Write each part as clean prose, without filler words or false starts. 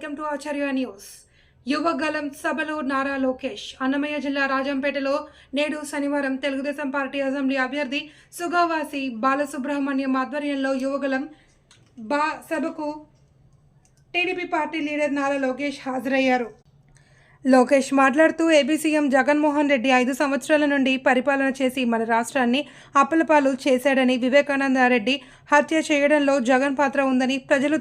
Welcome to Acharya news. Yuvagalam సభలో నారా లోకేష్. అన్నమయ్య జిల్లా రాజంపేటలో నేడు శనివారం తెలుగుదేశం పార్టీ అసెంబ్లీ అభ్యర్థి సుగావాసి బాలసుబ్రహ్మణ్యం ఆధ్వర్యంలో యువగలం సభకు TDP party leader Nara Lokesh హాజరయ్యారు. లోకేష్ మాట్లాడుతూ ఏపీ సీఎం జగన్మోహన్ రెడ్డి 5 సంవత్సరాల నుండి పరిపాలన చేసి మన రాష్ట్రాన్ని అప్పులపాలు చేశాడని, వివేకానంద రెడ్డి హత్య చేయడంలో జగన్ పాత్ర ఉందని, ప్రజలు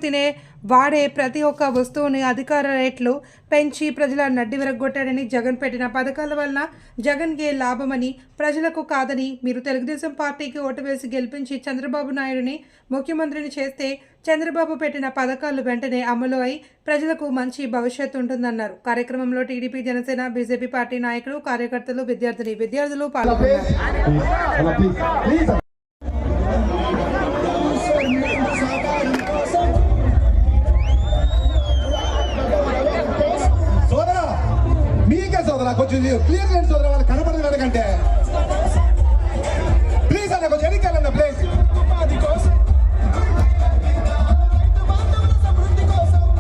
వాడే ప్రతి ఒక్క వస్తువుని అధికార రేట్లు పెంచి ప్రజల నడ్డి విరగొట్టాడని, జగన్ పెట్టిన పథకాల వలన జగన్కే లాభమని, ప్రజలకు కాదని, మీరు తెలుగుదేశం పార్టీకి ఓటు వేసి గెలిపించి చంద్రబాబు నాయుడిని ముఖ్యమంత్రిని చేస్తే చంద్రబాబు పెట్టిన పథకాలు వెంటనే అమలు అయి ప్రజలకు మంచి భవిష్యత్తు ఉంటుందన్నారు. కార్యక్రమంలో టీడీపీ, జనసేన, బీజేపీ పార్టీ నాయకులు, కార్యకర్తలు, విద్యార్థులు పాల్గొన్నారు. కొంచెం క్లియర్ చేయండి సోదరా, వాళ్ళు కనపడదు కనుకంటే ప్లీజ్ అన్న కొంచెం ఎన్నికలన్న ప్లీజ్.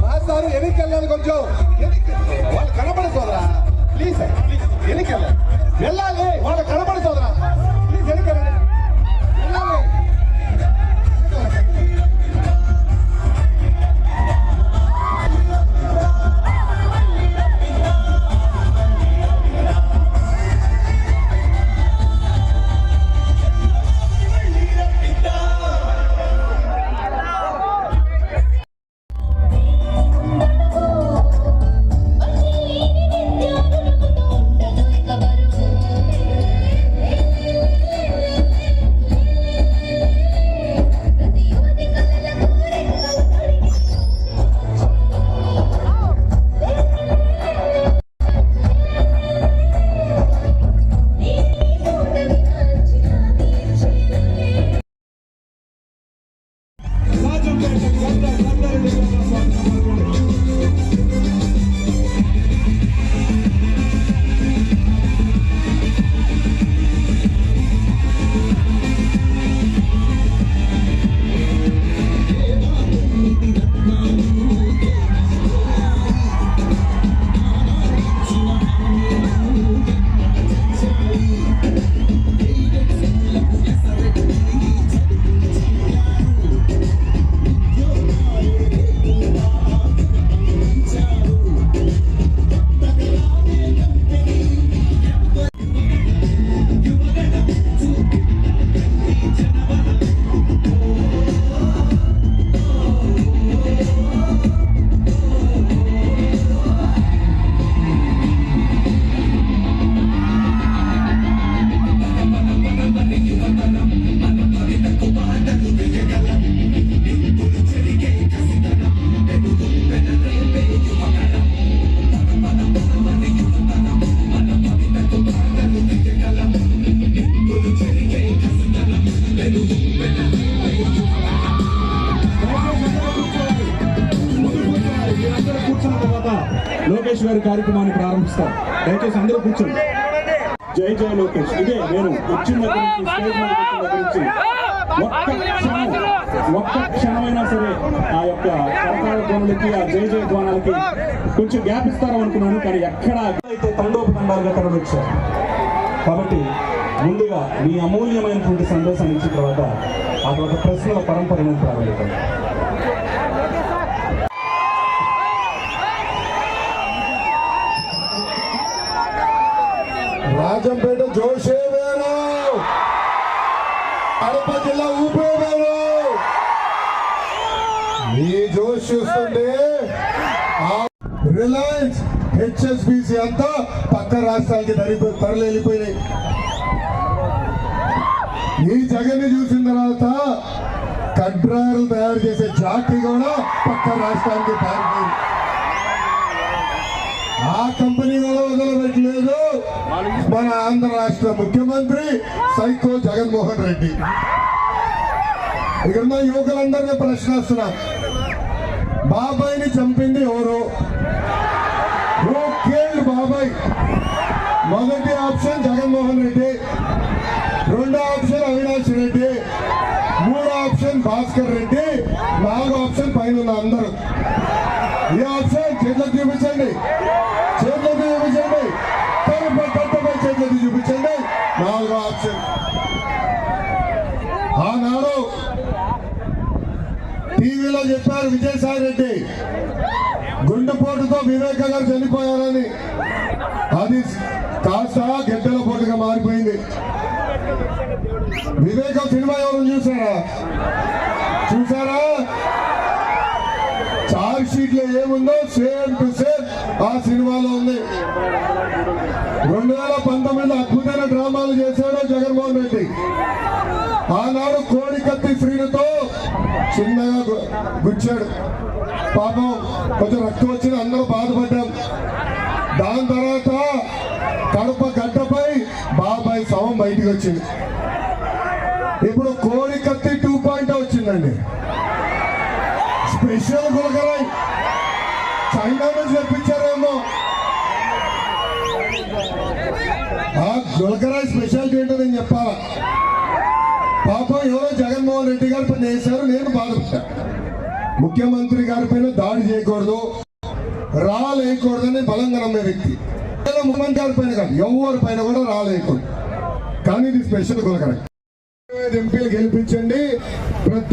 రాస్తారు ఎన్నికల్లని కొంచెం వాళ్ళు కనపడదు సోదరా, ప్లీజ్ ఎన్నికల్ వెళ్ళాలి, వాళ్ళు కనపడదు సోదరా, ప్లీజ్ ఎన్నికల్ వెళ్ళాలి. లోకేష్ గారి కార్యక్రమాన్ని ప్రారంభిస్తారు. దయచేసి అందరూ కూర్చోండి. జై జై లోకేష్. ఇదే నేను వచ్చిన ఒక్క క్షణమైనా సరే ఆ యొక్క కరతాళ ధ్వనులకి, ఆ జై జై ధ్వానాలకి కొంచెం గ్యాప్ ఇస్తారో అనుకున్నాను, కానీ ఎక్కడ అయితే తండోపతండాలుగా తరలి వచ్చారు. కాబట్టి ముందుగా మీ అమూల్యమైనటువంటి సందేశాన్ని ఇచ్చిన తర్వాత ఆ తర్వాత ప్రశ్నల పరంపరను ప్రారంభిద్దాం. రాజంపేట జోషే వేరు, కడప జిల్లా ఊపే వేరు. ఈ జోష్ చూస్తుంటే రిలయన్స్, హెచ్ఎస్బిసి అంతా పక్క రాష్ట్రాలకి తరలి వెళ్ళిపోయినాయి. ఈ జగన్ చూసిన తర్వాత కడ్రాయలు తయారు చేసే జాతి కూడా పక్క రాష్ట్రానికి పారిపోయింది. ఆ కంపెనీ వదలబెట్టలేదు మన ఆంధ్ర రాష్ట్ర ముఖ్యమంత్రి సైకో జగన్మోహన్ రెడ్డి. ఇక్కడ యువకులందరినీ ప్రశ్నిస్తున్నా, బాబాయిని చంపింది ఎవరు? బాబాయ్ మొదటి ఆప్షన్ జగన్మోహన్ రెడ్డి, రెండో ఆప్షన్ అవినాష్ రెడ్డి, మూడో ఆప్షన్ భాస్కర్ రెడ్డి, నాలుగో ఆప్షన్ పైన అందరూ. ఈ ఆప్షన్ చూపించండి, చేతులెత్తి చూపించండి, కట్టపై చేతులెత్తి చూపించండి. 4వ ఆప్షన్. ఆనాడు టీవీలో చెప్పారు విజయసాయి రెడ్డి గుండెపోటుతో వివేక గారు చనిపోయారని. అది కాస్త గెడ్డల పోటుగా మారిపోయింది. వివేకం సినిమా ఎవరు చూసారా? చార్జ్ షీట్ లో ఏముందో సేమ్ టు సేమ్ ఆ సినిమాలో ఉంది. 2019 అద్భుతమైన డ్రామాలు చేశాడు జగన్మోహన్ రెడ్డి. ఆనాడు కోడి కత్తి శ్రీనుతో చిన్నగా గుచ్చాడు. పాపం కొంచెం రక్తం వచ్చింది, అందరూ బాధపడ్డాం. దాని తర్వాత కడప గడ్డపై బాబాయ్ శవం బయటికి వచ్చింది. ఇప్పుడు కోడి కత్తి 2.0 వచ్చిందండి. స్పెషల్ గులకరాయ్ చైనా నుంచి తెప్పించారేమో. ఆ గులకరాయ్ స్పెషాలిటీ ఏంటో నేను చెప్పాలా. పాపం ఎవరో జగన్మోహన్ రెడ్డి గారి పైన వేశారు, నేను బాధపడ్డా. ముఖ్యమంత్రి గారి పైన దాడి చేయకూడదు, రాలేయకూడదని బలంగా నమ్మే వ్యక్తి. ముఖ్యమంత్రి గారి పైన కాదు, ఎవరి పైన కూడా రాలేయకూడదు. కానీ ఇది స్పెషల్ గులకరాయ్. ఎంపీలు గెలిపించండి. ప్రతి